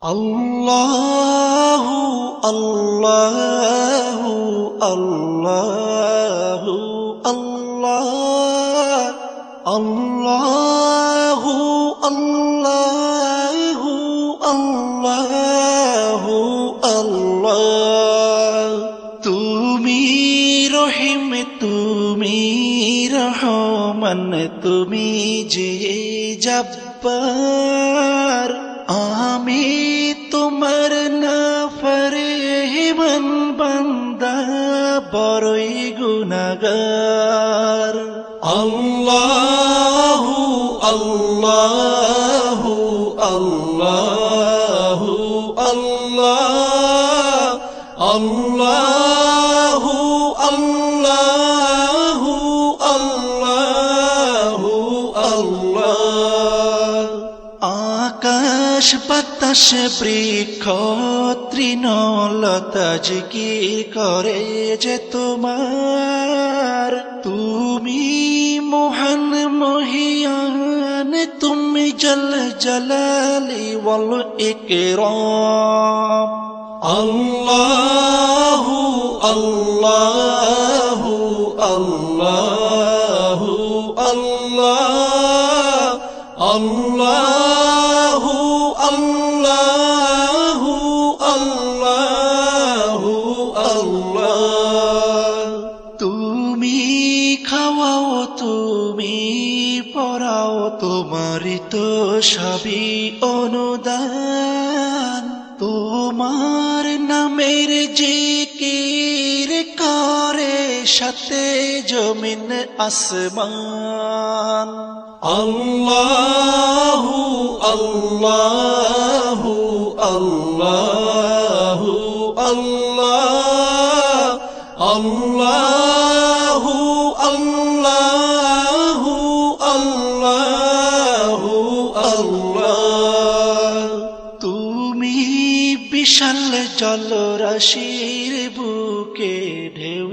আল্লাহু আল্লাহু আল্লাহু আল্লাহ আল্লাহু আল্লাহু আল্লাহু আল্লাহ। তুমি রহিম, তুমি রহমান, তুমি যে জব্বার। আমি তোমার নাফরমান বান্দা, বড়ই গুনাহগার। আল্লাহু আল্লাহু আল্লাহু আল্লাহ আল্লাহু আল্লাহু আল্লাহু আল্লাহ। আকাশ বাতাস বৃক্ষ তৃণলতা জিকির করে যে তোমার। তুমি মহান মহিয়ান, তুমি জল জলালি ওয়াল ইকরাম। আল্লাহু আল্লাহু আল্লাহু আল্লাহ আল্লাহু আল্লাহু আল্লাহু আল্লাহ। তুমি খাওয়াও, তুমি পড়াও, তোমারই তো সবই অনুদান। তোমার নামের জিকির করে সাথে জমিন আসমান। আল্লাহু আল্লাহু আল্লাহু আল্লাহ আল্লাহু আল্লাহু আল্লাহু আল্লাহ। তুমি বিশাল জলরাশির বুকে ঢেউ